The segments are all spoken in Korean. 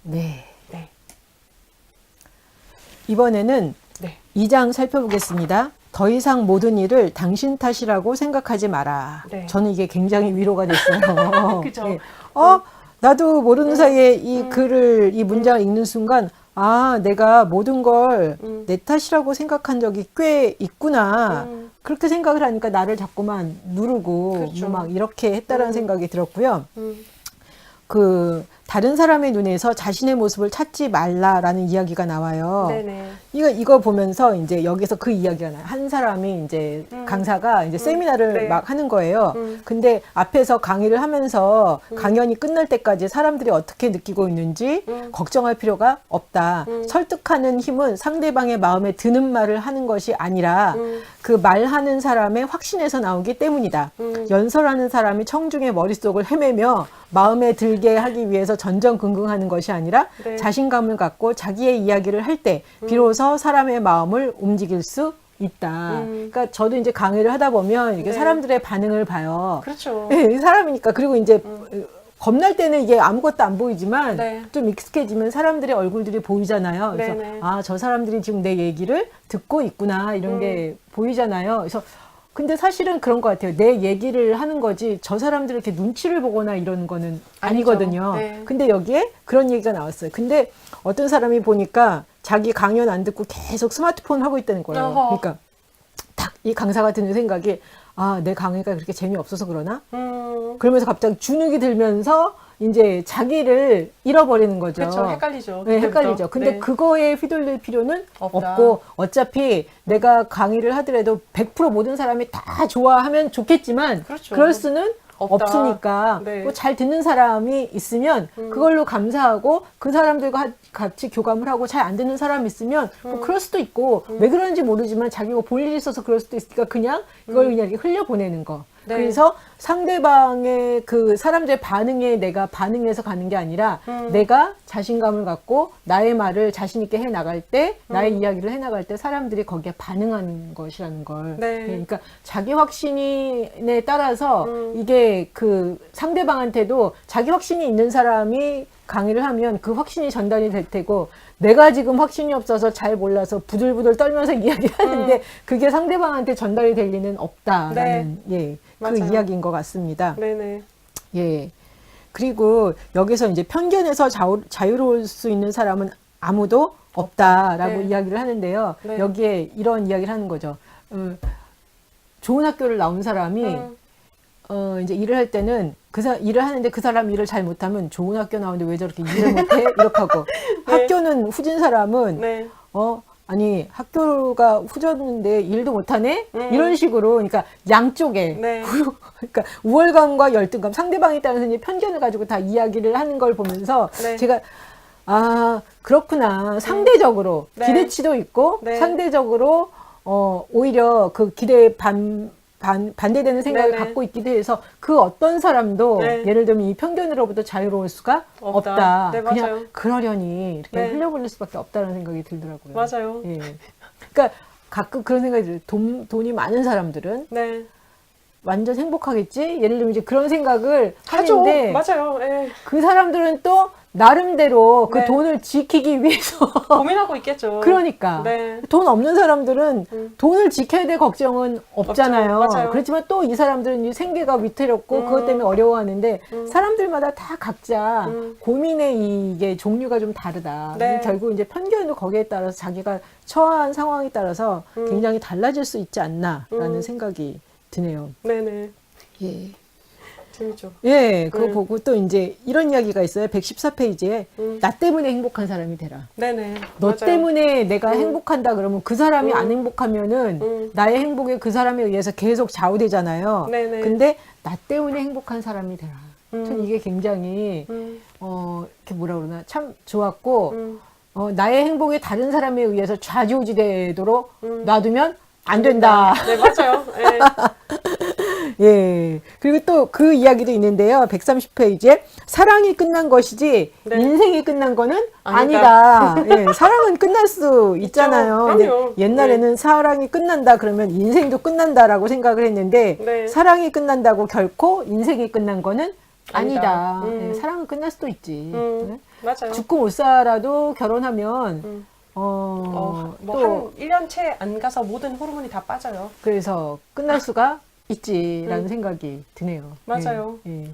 네. 네. 이번에는 네. 2장 살펴보겠습니다. 더 이상 모든 일을 당신 탓이라고 생각하지 마라. 네. 저는 이게 굉장히 위로가 됐어요. 그죠. 네. 나도 모르는 사이에 이 글을, 이 문장을 읽는 순간, 아, 내가 모든 걸 내 탓이라고 생각한 적이 꽤 있구나. 그렇게 생각을 하니까 나를 자꾸만 누르고, 그렇죠. 뭐 막 이렇게 했다라는 생각이 들었고요. 음. 다른 사람의 눈에서 자신의 모습을 찾지 말라라는 이야기가 나와요. 네네. 이거 보면서 이제 여기서 그 이야기가 나요. 한 사람이 이제 강사가 이제 세미나를 네. 막 하는 거예요. 근데 앞에서 강의를 하면서 강연이 끝날 때까지 사람들이 어떻게 느끼고 있는지 걱정할 필요가 없다. 설득하는 힘은 상대방의 마음에 드는 말을 하는 것이 아니라 그 말하는 사람의 확신에서 나오기 때문이다. 연설하는 사람이 청중의 머릿속을 헤매며 마음에 들게 하기 위해서 전전긍긍하는 것이 아니라 네. 자신감을 갖고 자기의 이야기를 할 때 비로소 사람의 마음을 움직일 수 있다. 그러니까 저도 이제 강의를 하다 보면 이게 네. 사람들의 반응을 봐요. 그렇죠. 네, 사람이니까. 그리고 이제 겁날 때는 이게 아무것도 안 보이지만 네. 좀 익숙해지면 사람들의 얼굴들이 보이잖아요. 그래서 네네. 아, 저 사람들이 지금 내 얘기를 듣고 있구나 이런 게 보이잖아요. 그래서 근데 사실은 그런 것 같아요. 내 얘기를 하는 거지 저 사람들 이렇게 눈치를 보거나 이런 거는 아니거든요. 네. 근데 여기에 그런 얘기가 나왔어요. 근데 어떤 사람이 보니까 자기 강연 안 듣고 계속 스마트폰 하고 있다는 거예요. 어허. 그러니까 딱 이 강사가 드는 생각이 아, 내 강의가 그렇게 재미없어서 그러나? 그러면서 갑자기 주눅이 들면서 이제 자기를 잃어버리는 거죠. 그렇죠. 헷갈리죠. 네, 그때부터. 헷갈리죠. 근데 네. 그거에 휘둘릴 필요는 없다. 없고 어차피 내가 강의를 하더라도 100% 모든 사람이 다 좋아하면 좋겠지만 그렇죠. 그럴 수는 없다. 없으니까 네. 뭐 잘 듣는 사람이 있으면 그걸로 감사하고 그 사람들과 같이 교감을 하고 잘 안 듣는 사람이 있으면 뭐 그럴 수도 있고 왜 그런지 모르지만 자기가 볼 일이 있어서 그럴 수도 있으니까 그냥 이걸 그냥 이렇게 흘려보내는 거. 네. 그래서 상대방의 그 사람들의 반응에 내가 반응해서 가는 게 아니라 내가 자신감을 갖고 나의 말을 자신 있게 해 나갈 때 나의 이야기를 해 나갈 때 사람들이 거기에 반응하는 것이라는 걸. 네. 그러니까 자기 확신에 따라서 이게 그 상대방한테도 자기 확신이 있는 사람이 강의를 하면 그 확신이 전달이 될 테고 내가 지금 확신이 없어서 잘 몰라서 부들부들 떨면서 이야기를 하는데 그게 상대방한테 전달이 될 리는 없다라는 예, 그 맞아요. 이야기인 것 같습니다. 네네. 예. 그리고 여기서 이제 편견에서 자유로울 수 있는 사람은 아무도 없다라고 네. 이야기를 하는데요. 네. 여기에 이런 이야기를 하는 거죠. 좋은 학교를 나온 사람이 이제 일을 할 때는 일을 하는데 그 사람 일을 잘 못하면 좋은 학교 나오는데 왜 저렇게 일을 못해? 이렇게 하고 네. 학교는 후진 사람은 네. 아니 학교가 후졌는데 일도 못하네? 이런 식으로 그러니까 양쪽에 네. 그러니까 우월감과 열등감 상대방에 따라서 이제 편견을 가지고 다 이야기를 하는 걸 보면서 네. 제가 아 그렇구나 상대적으로 네. 기대치도 있고 네. 상대적으로 오히려 그 기대에 반대되는 생각을 네네. 갖고 있기도 해서 그 어떤 사람도 네. 예를 들면 이 편견으로부터 자유로울 수가 없다. 없다. 네, 맞아요. 그냥 그러려니 이렇게 네. 흘려버릴 수밖에 없다는 생각이 들더라고요. 맞아요. 예. 그러니까 가끔 그런 생각이 들어요. 돈이 많은 사람들은 네. 완전 행복하겠지? 예를 들면 이제 그런 생각을 하죠. 하는데 맞아요. 예. 그 사람들은 또 나름대로 그 네. 돈을 지키기 위해서 고민하고 있겠죠. 그러니까 네. 돈 없는 사람들은 돈을 지켜야 될 걱정은 없잖아요. 없죠. 맞아요. 그렇지만 또 이 사람들은 이 생계가 위태롭고 그것 때문에 어려워하는데 사람들마다 다 각자 고민의 이게 종류가 좀 다르다. 네. 결국 이제 편견도 거기에 따라서 자기가 처한 상황에 따라서 굉장히 달라질 수 있지 않나라는 생각이 드네요. 네네. 예. 재밌죠. 예, 그거 보고 또 이제 이런 이야기가 있어요. 114페이지에 나 때문에 행복한 사람이 되라. 네네. 너 맞아요. 때문에 내가 행복한다 그러면 그 사람이 안 행복하면은 나의 행복에 그 사람에 의해서 계속 좌우되잖아요. 네네. 근데 나 때문에 행복한 사람이 되라. 전 이게 굉장히 이렇게 뭐라 그러나 참 좋았고 나의 행복에 다른 사람에 의해서 좌지우지되도록 놔두면 안 된다. 네, 맞아요. 예. 예. 그리고 또 그 이야기도 있는데요. 130페이지에 사랑이 끝난 것이지 네. 인생이 끝난 거는 아니다. 아니다. 예. 사랑은 끝날 수 있잖아요. 근데 그럼요. 옛날에는 사랑이 끝난다 그러면 인생도 끝난다라고 생각을 했는데 네. 사랑이 끝난다고 결코 인생이 끝난 거는 아니다. 아니다. 네, 사랑은 끝날 수도 있지. 네? 맞아요. 죽고 못 살아도 결혼하면 음. 또 한 1년 채 안 가서 모든 호르몬이 다 빠져요. 그래서 끝날 수가 있지라는 생각이 드네요. 맞아요. 예, 예.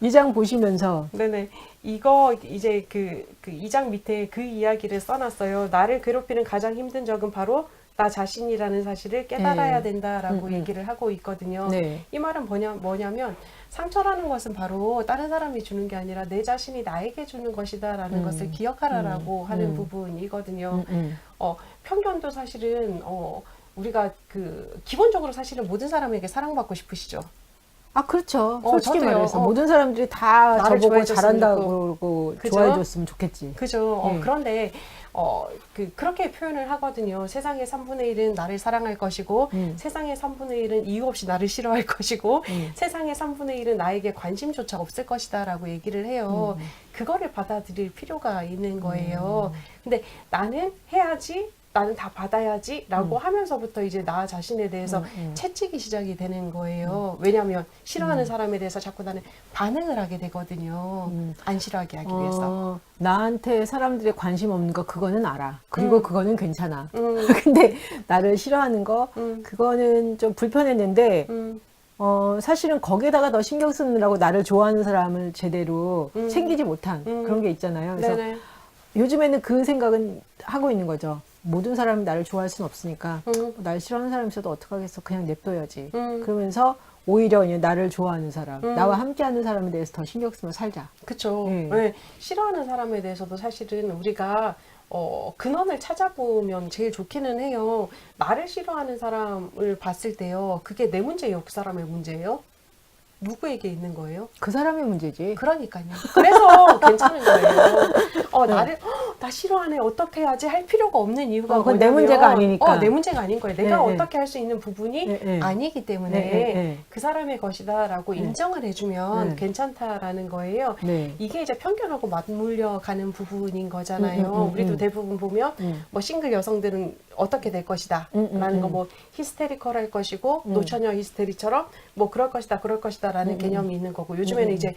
이 장 보시면서 네네. 이거 이제 그 2장 밑에 그 이야기를 써놨어요. 나를 괴롭히는 가장 힘든 적은 바로 나 자신이라는 사실을 깨달아야 네. 된다라고 얘기를 하고 있거든요. 네. 이 말은 뭐냐면 상처라는 것은 바로 다른 사람이 주는 게 아니라 내 자신이 나에게 주는 것이다라는 것을 기억하라라고 하는 부분이거든요. 편견도 사실은 우리가 기본적으로 사실은 모든 사람에게 사랑받고 싶으시죠. 아, 그렇죠. 솔직히 저도요. 말해서 모든 사람들이 다 나를 저보고 좋아해줬으면 잘한다고 그러고 그죠? 좋아해줬으면 좋겠지. 그죠. 네. 그런데 그렇게 표현을 하거든요. 세상의 3분의 1은 나를 사랑할 것이고 세상의 3분의 1은 이유 없이 나를 싫어할 것이고 세상의 3분의 1은 나에게 관심조차 없을 것이다 라고 얘기를 해요. 그거를 받아들일 필요가 있는 거예요. 근데 나는 해야지, 나는 다 받아야지 라고 하면서부터 이제 나 자신에 대해서 채찍이 시작이 되는 거예요. 왜냐하면 싫어하는 사람에 대해서 자꾸 나는 반응을 하게 되거든요. 안 싫어하게 하기 위해서. 나한테 사람들이 관심 없는 거 그거는 알아. 그리고 그거는 괜찮아. 근데 나를 싫어하는 거 그거는 좀 불편했는데 사실은 거기에다가 더 신경 쓰느라고 나를 좋아하는 사람을 제대로 챙기지 못한 그런 게 있잖아요. 그래서 네네. 요즘에는 그 생각은 하고 있는 거죠. 모든 사람이 나를 좋아할 수는 없으니까 날 싫어하는 사람이 있어도 어떡하겠어. 그냥 냅둬야지. 그러면서 오히려 이제 나를 좋아하는 사람, 나와 함께하는 사람에 대해서 더 신경 쓰면 살자. 그쵸. 네. 네. 싫어하는 사람에 대해서도 사실은 우리가 근원을 찾아보면 제일 좋기는 해요. 나를 싫어하는 사람을 봤을 때요. 그게 내 문제예요? 그 사람의 문제예요? 누구에게 있는 거예요? 그 사람의 문제지. 그러니까요. 그래서 괜찮은 거예요. 나 싫어하네. 어떻게 해야지 할 필요가 없는 이유가 그건 내 뭐냐면 문제가 아니니까. 내 문제가 아닌 거예요. 내가 네, 네. 어떻게 할 수 있는 부분이 네. 아니기 때문에 네. 그 사람의 것이다라고 인정을 해주면 네. 괜찮다라는 거예요. 네. 이게 이제 편견하고 맞물려 가는 부분인 거잖아요. 우리도 대부분 보면 뭐 싱글 여성들은 어떻게 될 것이다 라는 거 뭐 히스테리컬할 것이고 노처녀 히스테리처럼 뭐 그럴 것이다 라는 개념이 있는 거고 요즘에는 이제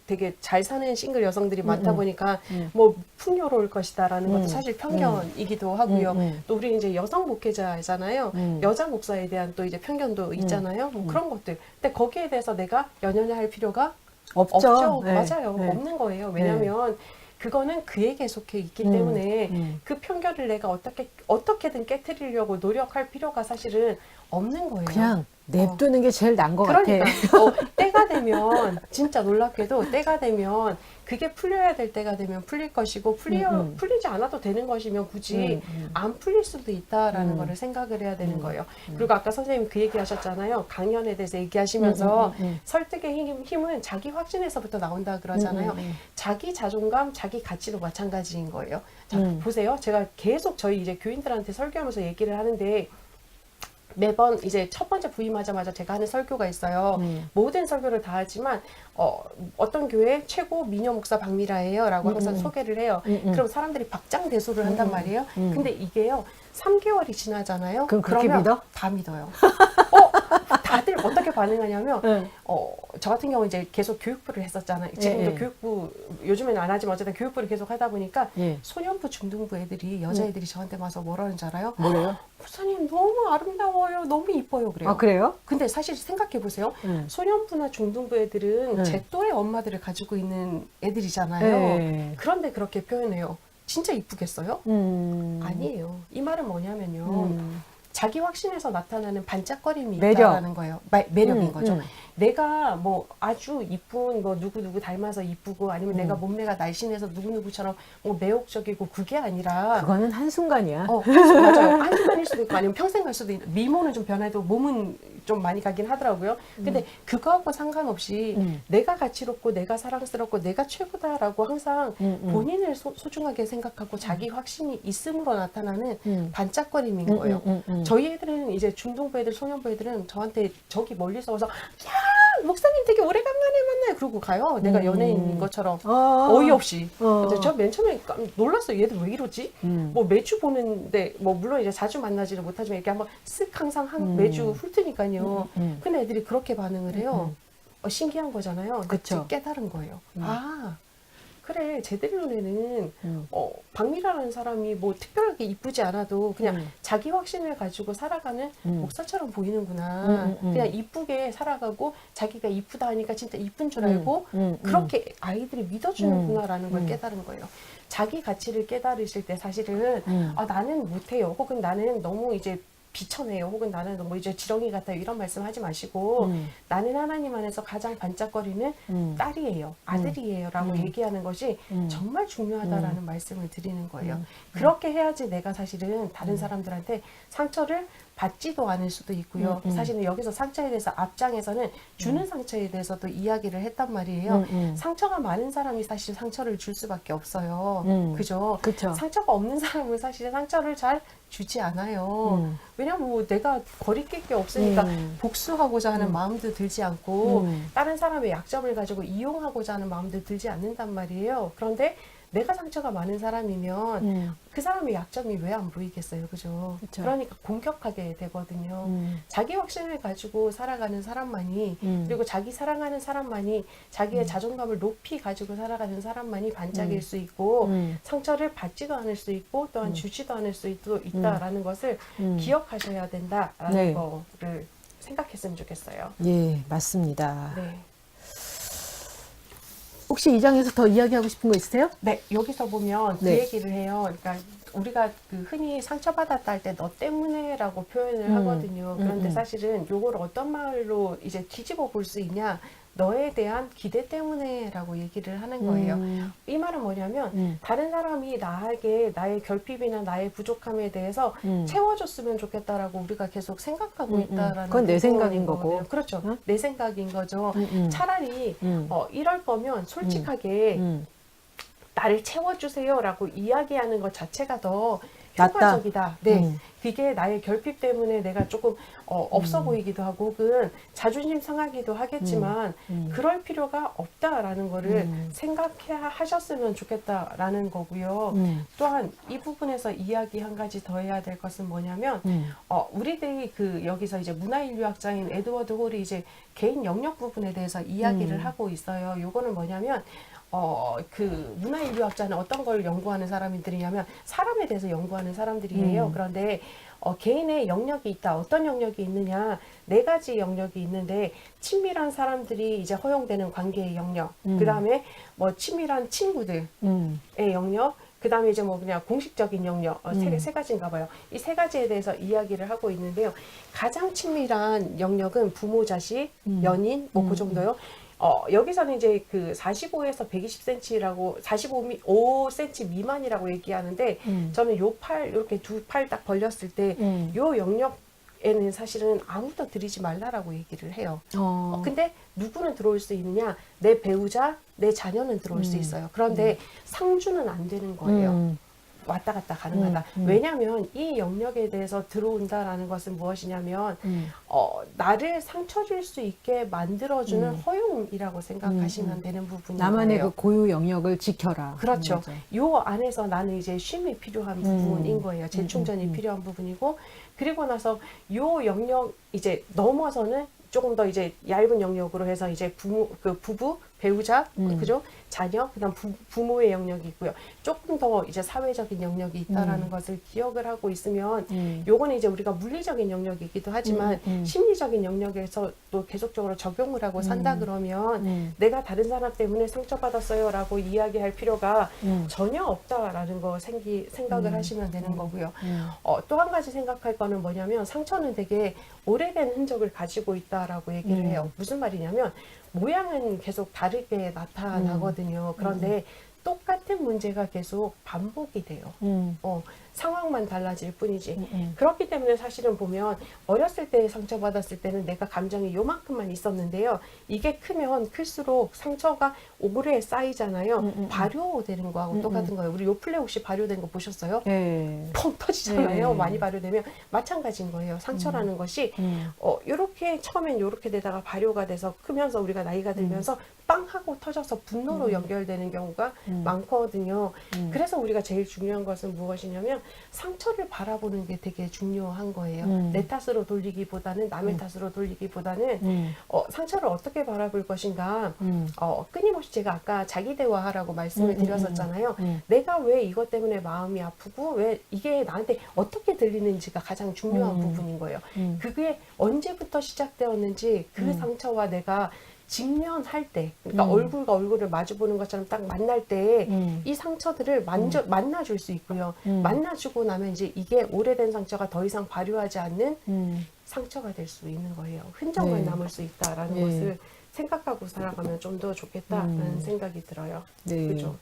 되게 잘 사는 싱글 여성들이 많다 보니까 뭐 풍요로울 것이다 라는 것도 사실 편견이기도 하고요. 또 우리 이제 여성 목회자잖아요. 여자 목사에 대한 또 이제 편견도 있잖아요. 뭐 그런 것들. 근데 거기에 대해서 내가 연연해 할 필요가 없죠. 네. 맞아요. 네. 없는 거예요. 왜냐하면 그거는 그에게 속해 있기 때문에 그 편견을 내가 어떻게든 깨트리려고 노력할 필요가 사실은 없는 거예요. 그냥 냅두는 게 제일 나은 것 그러니까 같아. 때가 되면 진짜 놀랍게도 때가 되면 그게 풀려야 될 때가 되면 풀릴 것이고 풀리지 않아도 되는 것이면 굳이 안 풀릴 수도 있다라는 거를 생각을 해야 되는 거예요. 그리고 아까 선생님이 그 얘기 하셨잖아요. 강연에 대해서 얘기하시면서 설득의 힘은 자기 확신에서부터 나온다 그러잖아요. 자기 자존감, 자기 가치도 마찬가지인 거예요. 자, 보세요. 제가 계속 저희 이제 교인들한테 설교하면서 얘기를 하는데 매번 이제 첫 번째 부임하자마자 제가 하는 설교가 있어요. 모든 설교를 다 하지만 어떤 교회 최고 미녀 목사 박미라예요 라고 항상 소개를 해요. 그럼 사람들이 박장대소를 한단 말이에요. 근데 이게요 3개월이 지나잖아요. 그럼 그렇게 그러면 믿어? 다 믿어요. 다들 어떻게 반응하냐면 저 같은 경우 이제 계속 교육부를 했었잖아요. 지금도 교육부 요즘에는 안 하지만 어쨌든 교육부를 계속 하다 보니까 소년부 중등부 애들이 여자애들이 저한테 와서 뭐라는 줄 알아요? 뭐래요? 목사님 너무 아름다워요. 너무 이뻐요. 그래요. 아, 그래요? 근데 사실 생각해 보세요. 소년부나 중등부 애들은 제 또래 엄마들을 가지고 있는 애들이잖아요. 네. 그런데 그렇게 표현해요. 진짜 이쁘겠어요? 아니에요. 이 말은 뭐냐면요. 자기 확신에서 나타나는 반짝거림이 있다라는 거예요. 매력인 거죠. 내가 뭐 아주 이쁜 뭐 누구 닮아서 이쁘고 아니면 내가 몸매가 날씬해서 누구처럼 뭐 매혹적이고 그게 아니라 그거는 한순간이야. 맞아요. 한순간일 수도 있고 아니면 평생 갈 수도 있고 미모는 좀 변해도 몸은 좀 많이 가긴 하더라고요. 근데 그거하고 상관없이 내가 가치롭고 내가 사랑스럽고 내가 최고다라고 항상 본인을 소중하게 생각하고 자기 확신이 있음으로 나타나는 반짝거림인 거예요. 저희 애들은 이제 중등부 애들, 소년부 애들은 저한테 저기 멀리서 와서 야 목사님 되게 오래간만에 만나요. 그러고 가요. 내가 연예인인 것처럼 어이없이. 근데 저 맨 처음에 놀랐어요. 얘들 왜 이러지? 뭐 매주 보는데 뭐 물론 이제 자주 만나지는 못하지만 이렇게 한번 쓱 항상 매주 훑으니까요. 근데 애들이 그렇게 반응을 해요. 신기한 거잖아요. 근데 그쵸. 깨달은 거예요. 아, 그래, 쟤들 눈에는 박미라라는 사람이 뭐 특별하게 이쁘지 않아도 그냥 자기 확신을 가지고 살아가는 목사처럼 보이는구나. 그냥 이쁘게 살아가고 자기가 이쁘다 하니까 진짜 이쁜 줄 알고 그렇게 아이들이 믿어주는구나라는 걸 깨달은 거예요. 자기 가치를 깨달으실 때 사실은 아, 나는 못해요. 혹은 나는 너무 이제 비천해요. 혹은 나는 너무 이제 지렁이 같아요. 이런 말씀 하지 마시고 나는 하나님 안에서 가장 반짝거리는 딸이에요. 아들이에요. 라고 얘기하는 것이 정말 중요하다라는 말씀을 드리는 거예요. 그렇게 해야지 내가 사실은 다른 사람들한테 상처를 받지도 않을 수도 있고요. 사실은 여기서 상처에 대해서 앞장에서는 주는 상처에 대해서도 이야기를 했단 말이에요. 상처가 많은 사람이 사실 상처를 줄 수밖에 없어요. 그죠? 그쵸. 상처가 없는 사람은 사실 상처를 잘 주지 않아요. 왜냐면 뭐 내가 거리낄 게 없으니까 복수하고자 하는 마음도 들지 않고 다른 사람의 약점을 가지고 이용하고자 하는 마음도 들지 않는단 말이에요. 그런데 내가 상처가 많은 사람이면 그 사람의 약점이 왜 안 보이겠어요. 그죠? 그쵸. 그러니까 공격하게 되거든요. 자기 확신을 가지고 살아가는 사람만이 그리고 자기 사랑하는 사람만이 자기의 자존감을 높이 가지고 살아가는 사람만이 반짝일 수 있고 상처를 받지도 않을 수 있고 또한 주지도 않을 수 있다라는 것을 기억하셔야 된다라는 네. 거를 생각했으면 좋겠어요. 예, 맞습니다. 네. 혹시 이 장에서 더 이야기하고 싶은 거 있으세요? 네, 여기서 보면 그 네. 얘기를 해요. 그러니까 우리가 그 흔히 상처받았다 할 때 너 때문에라고 표현을 하거든요. 그런데 사실은 요걸 어떤 말로 이제 뒤집어 볼 수 있냐? 너에 대한 기대 때문에라고 얘기를 하는 거예요. 이 말은 뭐냐면 다른 사람이 나에게 나의 결핍이나 나의 부족함에 대해서 채워줬으면 좋겠다라고 우리가 계속 생각하고 있다라는 그건 내 생각인 부분인 거고. 거거든요. 그렇죠. 응? 내 생각인 거죠. 차라리 이럴 거면 솔직하게 나를 채워주세요라고 이야기하는 것 자체가 더 낫다. 효과적이다. 네, 그게 나의 결핍 때문에 내가 조금 없어 보이기도 하고 혹은 자존심 상하기도 하겠지만 그럴 필요가 없다라는 거를 생각하셨으면 좋겠다라는 거고요. 또한 이 부분에서 이야기 한 가지 더 해야 될 것은 뭐냐면 우리들이 그 여기서 이제 문화인류학자인 에드워드 홀이 이제 개인 영역 부분에 대해서 이야기를 하고 있어요. 요거는 뭐냐면 그 문화인류학자는 어떤 걸 연구하는 사람들이냐면 사람에 대해서 연구하는 사람들이에요. 그런데 개인의 영역이 있다. 어떤 영역이 있느냐? 4가지 영역이 있는데 친밀한 사람들이 이제 허용되는 관계의 영역. 그다음에 뭐 친밀한 친구들의 영역. 그 다음에 이제 뭐 그냥 공식적인 영역, 세 가지인가 봐요. 이 3가지에 대해서 이야기를 하고 있는데요. 가장 친밀한 영역은 부모, 자식, 연인, 뭐 그 정도요. 여기서는 이제 그 45에서 120cm라고 5cm 미만이라고 얘기하는데 저는 요 팔 이렇게 두 팔 딱 벌렸을 때 요 영역에는 사실은 아무도 들이지 말라라고 얘기를 해요. 근데 누구는 들어올 수 있느냐? 내 배우자, 내 자녀는 들어올 수 있어요. 그런데 상주는 안 되는 거예요. 왔다 갔다 가능하다. 왜냐하면 이 영역에 대해서 들어온다라는 것은 무엇이냐면 나를 상처 줄 수 있게 만들어주는 허용이라고 생각하시면 되는 부분이에요. 나만의 그 고유 영역을 지켜라. 그렇죠. 거죠. 요 안에서 나는 이제 쉼이 필요한 부분인 거예요. 재충전이 필요한 부분이고 그리고 나서 요 영역 이제 넘어서는 조금 더 이제 얇은 영역으로 해서 이제 부부, 배우자, 그죠? 자녀, 그다음 부모의 영역이 있고요. 조금 더 이제 사회적인 영역이 있다라는 것을 기억을 하고 있으면 요거는 이제 우리가 물리적인 영역이기도 하지만 심리적인 영역에서 또 계속적으로 적용을 하고 산다 그러면 내가 다른 사람 때문에 상처받았어요라고 이야기할 필요가 전혀 없다라는 거 생각을 하시면 되는 거고요. 또 한 가지 생각할 거는 뭐냐면 상처는 되게 오래된 흔적을 가지고 있다라고 얘기를 해요. 무슨 말이냐면 모양은 계속 다르게 나타나거든요. 그런데 똑같은 문제가 계속 반복이 돼요. 상황만 달라질 뿐이지. 그렇기 때문에 사실은 보면 어렸을 때 상처받았을 때는 내가 감정이 요만큼만 있었는데요. 이게 크면 클수록 상처가 오래 쌓이잖아요. 발효되는 거하고 똑같은 거예요. 우리 요플레 혹시 발효된 거 보셨어요? 예. 펑 터지잖아요. 네. 많이 발효되면 마찬가지인 거예요. 상처라는 것이 요렇게 처음엔 요렇게 되다가 발효가 돼서 크면서 우리가 나이가 들면서 빵 하고 터져서 분노로 연결되는 경우가 많거든요. 많거든요. 그래서 우리가 제일 중요한 것은 무엇이냐면 상처를 바라보는 게 되게 중요한 거예요. 내 탓으로 돌리기보다는 남의 탓으로 돌리기보다는 상처를 어떻게 바라볼 것인가. 끊임없이 제가 아까 자기 대화하라고 말씀을 드렸었잖아요. 내가 왜 이것 때문에 마음이 아프고 왜 이게 나한테 어떻게 들리는지가 가장 중요한 부분인 거예요. 그게 언제부터 시작되었는지 그 상처와 내가 직면할 때, 그러니까 얼굴과 얼굴을 마주보는 것처럼 딱 만날 때 이 상처들을 만나줄 수 있고요. 만나주고 나면 이제 이게 오래된 상처가 더 이상 발효하지 않는 상처가 될 수 있는 거예요. 흔적만 네. 남을 수 있다라는 네. 것을 생각하고 살아가면 좀 더 좋겠다라는 생각이 들어요. 네. 그죠?